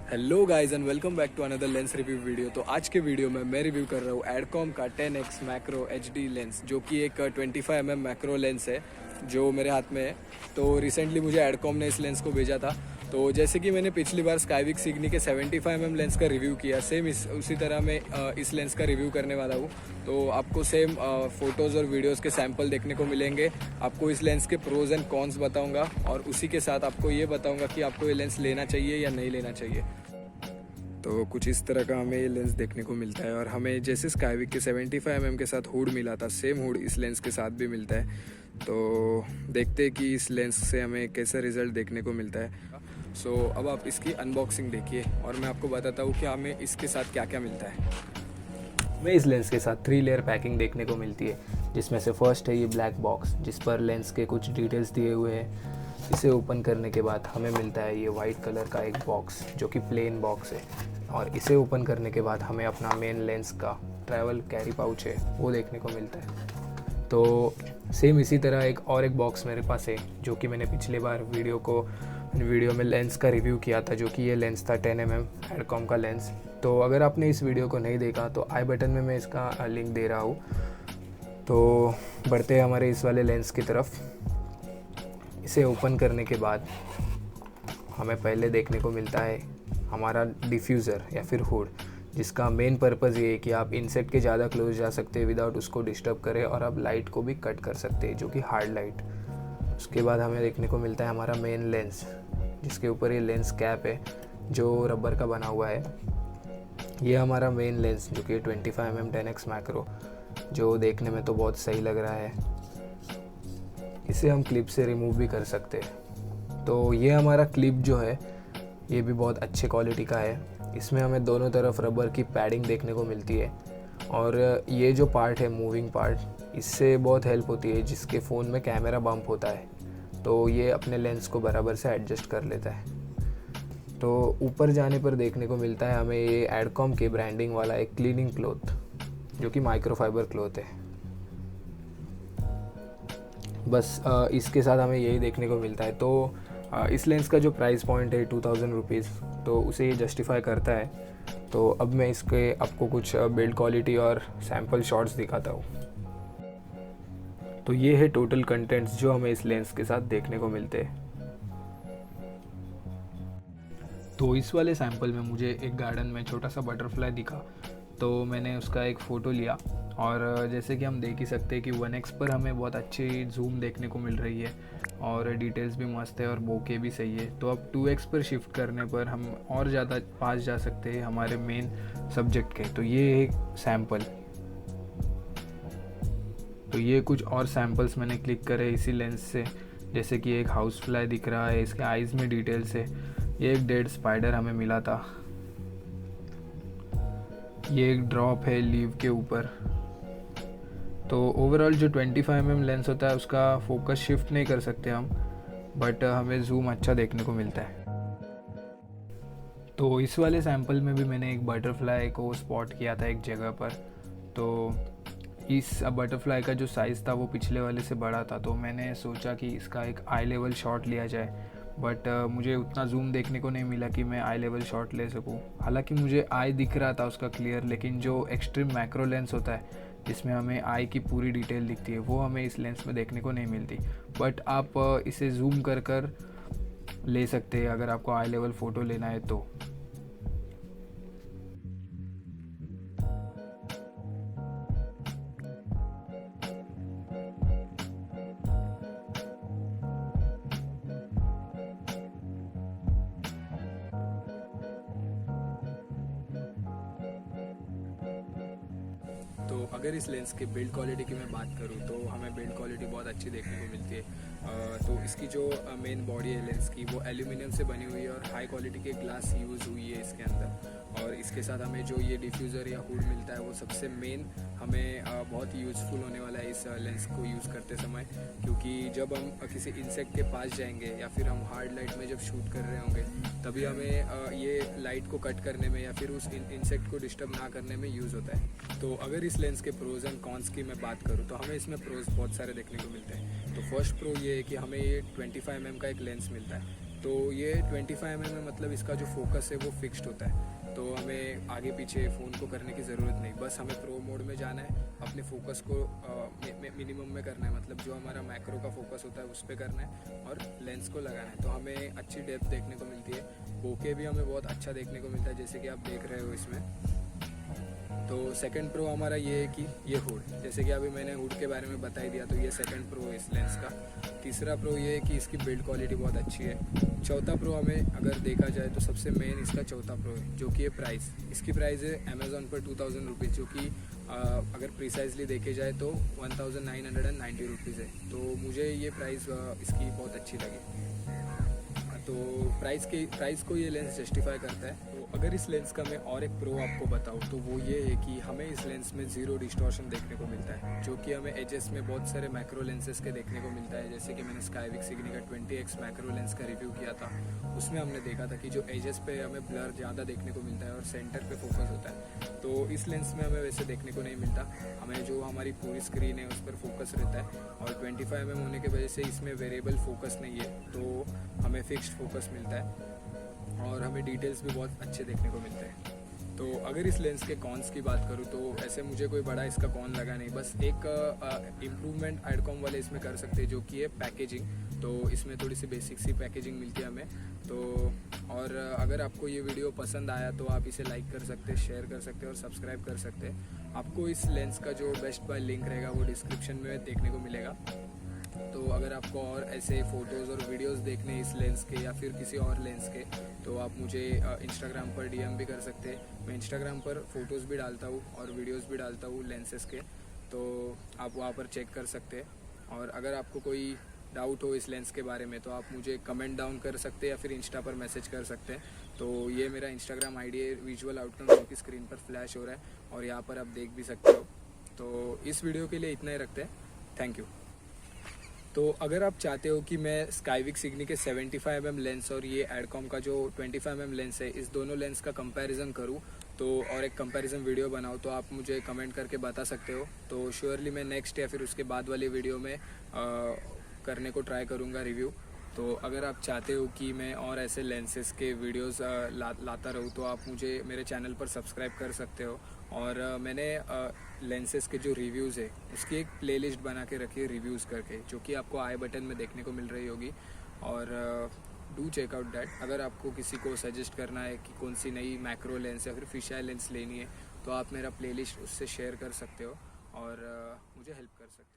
Hello guys and welcome back to another lens review video. तो आज के video में मैं रिव्यू कर रहा हूँ एडकॉम का 10x मैक्रो एचडी लेंस, जो कि एक 25mm मैक्रो लेंस है जो मेरे हाथ में है। तो रिसेंटली मुझे एडकॉम ने इस लेंस को भेजा था। तो जैसे कि मैंने पिछली बार स्काईविक सिग्नी के 75mm लेंस का रिव्यू किया, सेम उसी तरह मैं इस लेंस का रिव्यू करने वाला हूँ। तो आपको सेम फ़ोटोज़ और वीडियोज़ के सैम्पल देखने को मिलेंगे। आपको इस लेंस के प्रोज एंड कॉन्स बताऊँगा और उसी के साथ आपको ये बताऊँगा कि आपको ये लेंस लेना चाहिए या नहीं लेना चाहिए। तो कुछ इस तरह का हमें ये लेंस देखने को मिलता है और हमें जैसे स्काईविक के 75mm के साथ हुड मिला था, सेम हुड इस लेंस के साथ भी मिलता है। तो देखते हैं कि इस लेंस से हमें कैसा रिज़ल्ट देखने को मिलता है। सो अब आप इसकी अनबॉक्सिंग देखिए और मैं आपको बताता हूँ कि हमें इसके साथ क्या क्या मिलता है। हमें इस लेंस के साथ 3 लेयर पैकिंग देखने को मिलती है, जिसमें से फर्स्ट है ये ब्लैक बॉक्स, जिस पर लेंस के कुछ डिटेल्स दिए हुए हैं। इसे ओपन करने के बाद हमें मिलता है ये वाइट कलर का एक बॉक्स, जो कि प्लेन बॉक्स है। और इसे ओपन करने के बाद हमें अपना मेन लेंस का ट्रैवल कैरी पाउच है वो देखने को मिलता है। तो सेम इसी तरह एक बॉक्स मेरे पास है, जो कि मैंने पिछले बार वीडियो में लेंस का रिव्यू किया था, जो कि ये लेंस था 10mm एडकॉम का लेंस। तो अगर आपने इस वीडियो को नहीं देखा तो आई बटन में मैं इसका लिंक दे रहा हूँ। तो बढ़ते हैं हमारे इस वाले लेंस की तरफ। इसे ओपन करने के बाद हमें पहले देखने को मिलता है हमारा डिफ्यूज़र या फिर हुड, जिसका मेन पर्पज़ ये है कि आप इंसेक्ट के ज़्यादा क्लोज जा सकते हैं विदाउट उसको डिस्टर्ब करें, और आप लाइट को भी कट कर सकते हैं, जो कि हार्ड लाइट। उसके बाद हमें देखने को मिलता है हमारा मेन लेंस, जिसके ऊपर ये लेंस कैप है जो रबर का बना हुआ है। ये हमारा मेन लेंस, जो कि 25mm 10x मैक्रो, जो देखने में तो बहुत सही लग रहा है। इसे हम क्लिप से रिमूव भी कर सकते हैं। तो ये हमारा क्लिप जो है ये भी बहुत अच्छे क्वालिटी का है। इसमें हमें दोनों तरफ रबर की पैडिंग देखने को मिलती है, और ये जो पार्ट है मूविंग पार्ट, इससे बहुत हेल्प होती है जिसके फ़ोन में कैमरा बम्प होता है, तो ये अपने लेंस को बराबर से एडजस्ट कर लेता है। तो ऊपर जाने पर देखने को मिलता है हमें ये एडकॉम के ब्रांडिंग वाला एक क्लीनिंग क्लॉथ, जो कि माइक्रोफाइबर क्लॉथ है। बस इसके साथ हमें यही देखने को मिलता है। तो इस लेंस का जो प्राइस पॉइंट है 2000 रुपीज़, तो उसे ये जस्टिफाई करता है। तो अब मैं इसके आपको कुछ बिल्ड क्वालिटी और सैम्पल शॉट्स दिखाता हूँ। तो ये है टोटल कंटेंट्स जो हमें इस लेंस के साथ देखने को मिलते हैं। तो इस वाले सैम्पल में मुझे एक गार्डन में छोटा सा बटरफ्लाई दिखा, तो मैंने उसका एक फ़ोटो लिया। और जैसे कि हम देख ही सकते हैं कि 1x पर हमें बहुत अच्छी जूम देखने को मिल रही है और डिटेल्स भी मस्त है और बोके भी सही है। तो अब 2x पर शिफ्ट करने पर हम और ज़्यादा पास जा सकते हैं हमारे मेन सब्जेक्ट के। तो ये एक सैम्पल, तो ये कुछ और सैम्पल्स मैंने क्लिक करे इसी लेंस से, जैसे कि एक हाउस फ्लाई दिख रहा है, इसके आइज़ में डिटेल्स है। ये एक डेड स्पाइडर हमें मिला था। ये एक ड्रॉप है लीव के ऊपर। तो ओवरऑल जो 25mm लेंस होता है उसका फोकस शिफ्ट नहीं कर सकते हम, बट हमें जूम अच्छा देखने को मिलता है। तो इस वाले सैम्पल में भी मैंने एक बटरफ्लाई को स्पॉट किया था एक जगह पर। तो इस बटरफ्लाई का जो साइज़ था वो पिछले वाले से बड़ा था, तो मैंने सोचा कि इसका एक आई लेवल शॉट लिया जाए, बट मुझे उतना जूम देखने को नहीं मिला कि मैं आई लेवल शॉट ले सकूं। हालांकि मुझे आई दिख रहा था उसका क्लियर, लेकिन जो एक्सट्रीम मैक्रो लेंस होता है जिसमें हमें आई की पूरी डिटेल दिखती है, वो हमें इस लेंस में देखने को नहीं मिलती। बट आप इसे जूम कर ले सकते हैं अगर आपको आई लेवल फ़ोटो लेना है तो। तो अगर इस लेंस के बिल्ड क्वालिटी की मैं बात करूँ तो हमें बिल्ड क्वालिटी बहुत अच्छी देखने को मिलती है। तो इसकी जो मेन बॉडी है लेंस की, वो एल्यूमिनियम से बनी हुई है और हाई क्वालिटी के ग्लास यूज़ हुई है इसके अंदर। और इसके साथ हमें जो ये डिफ्यूज़र या हुड मिलता है वो सबसे मेन हमें बहुत यूज़फुल होने वाला है इस लेंस को यूज़ करते समय, क्योंकि जब हम किसी इंसेक्ट के पास जाएंगे या फिर हम हार्ड लाइट में जब शूट कर रहे होंगे, तभी हमें ये लाइट को कट करने में या फिर उस इंसेक्ट को डिस्टर्ब ना करने में यूज़ होता है। तो अगर इस लेंस के प्रोज एंड कॉन्स की मैं बात करूँ तो हमें इसमें प्रोज बहुत सारे देखने को मिलते हैं। तो फर्स्ट प्रो ये है कि हमें ये 25mm का एक लेंस मिलता है। तो तो ये 25 mm में मतलब इसका जो फोकस है वो फिक्स्ड होता है, तो हमें आगे पीछे फ़ोन को करने की ज़रूरत नहीं, बस हमें प्रो मोड में जाना है, अपने फोकस को मिनिमम में करना है, मतलब जो हमारा मैक्रो का फोकस होता है उस पर करना है और लेंस को लगाना है, तो हमें अच्छी डेप्थ देखने को मिलती है। बोके भी हमें बहुत अच्छा देखने को मिलता है, जैसे कि आप देख रहे हो इसमें। तो सेकंड प्रो हमारा ये है कि ये हुड, जैसे कि अभी मैंने हुड के बारे में बता ही दिया, तो ये सेकंड प्रो है इस लेंस का। तीसरा प्रो ये है कि इसकी बिल्ड क्वालिटी बहुत अच्छी है। चौथा प्रो हमें अगर देखा जाए तो सबसे मेन इसका चौथा प्रो है, जो कि है प्राइस। इसकी प्राइस है अमेज़ॉन पर 2000 रुपीज़, जो कि अगर प्रिसाइजली देखे जाए तो 1990 रुपीज़ है। तो मुझे ये प्राइस इसकी बहुत अच्छी लगी, तो प्राइस को ये लेंस जस्टिफाई करता है। तो अगर इस लेंस का मैं और एक प्रो आपको बताऊँ तो वो ये है कि हमें इस लेंस में ज़ीरो डिस्टॉर्शन देखने को मिलता है, जो कि हमें एजेस में बहुत सारे मैक्रो लेंसेज के देखने को मिलता है। जैसे कि मैंने स्काईविक सिग्नी का 20x मैक्रो लेंस का रिव्यू किया था, उसमें हमने देखा था कि जो एजेस पे हमें ब्लर ज़्यादा देखने को मिलता है और सेंटर पे फोकस होता है, तो इस लेंस में हमें वैसे देखने को नहीं मिलता। हमें जो हमारी पूरी स्क्रीन है उस पर फोकस रहता है, और 25 mm होने की वजह से इसमें वेरिएबल फोकस नहीं है, तो हमें फिक्स्ड फोकस मिलता है और हमें डिटेल्स भी बहुत अच्छे देखने को मिलते हैं। तो अगर इस लेंस के कॉन्स की बात करूँ तो ऐसे मुझे कोई बड़ा इसका कॉन लगा नहीं, बस एक इम्प्रूवमेंट एडकॉम वाले इसमें कर सकते हैं, जो कि है पैकेजिंग। तो इसमें थोड़ी सी बेसिक सी पैकेजिंग मिलती है हमें। तो और अगर आपको ये वीडियो पसंद आया तो आप इसे लाइक कर सकते हैं, शेयर कर सकते हैं और सब्सक्राइब कर सकते हैं। आपको इस लेंस का जो बेस्ट बाय लिंक रहेगा वो डिस्क्रिप्शन में देखने को मिलेगा। तो अगर आपको और ऐसे फ़ोटोज़ और वीडियोस देखने इस लेंस के या फिर किसी और लेंस के, तो आप मुझे इंस्टाग्राम पर डीएम भी कर सकते हैं। मैं इंस्टाग्राम पर फ़ोटोज़ भी डालता हूँ और वीडियोस भी डालता हूँ लेंसेज के, तो आप वहाँ पर चेक कर सकते हैं। और अगर आपको कोई डाउट हो इस लेंस के बारे में तो आप मुझे कमेंट डाउन कर सकते हैं या फिर इंस्टा पर मैसेज कर सकते हैं। तो ये मेरा इंस्टाग्राम आईडी है, विजुअल आउटकम, जो कि स्क्रीन पर फ्लैश हो रहा है और यहाँ पर आप देख भी सकते हो। तो इस वीडियो के लिए इतना ही रखते हैं, थैंक यू। तो अगर आप चाहते हो कि मैं स्काईविक सिग्नी के 75 mm लेंस और ये एडकॉम का जो 25 mm लेंस है, इस दोनों लेंस का कंपैरिजन करूँ तो और एक कंपैरिजन वीडियो बनाऊँ, तो आप मुझे कमेंट करके बता सकते हो। तो श्योरली मैं नेक्स्ट या फिर उसके बाद वाली वीडियो में करने को ट्राई करूँगा रिव्यू। तो अगर आप चाहते हो कि मैं और ऐसे लेंसेज के वीडियोस लाता रहूँ तो आप मुझे मेरे चैनल पर सब्सक्राइब कर सकते हो। और मैंने लेंसेज के जो रिव्यूज़ है उसकी एक प्लेलिस्ट बना के रखी है रिव्यूज़ करके, जो कि आपको आई बटन में देखने को मिल रही होगी। और डू चेक आउट दैट। अगर आपको किसी को सजेस्ट करना है कि कौन सी नई मैक्रो लेंस या फिर फिश आई लेंस लेनी है, तो आप मेरा प्लेलिस्ट उससे शेयर कर सकते हो और मुझे हेल्प कर सकते हो।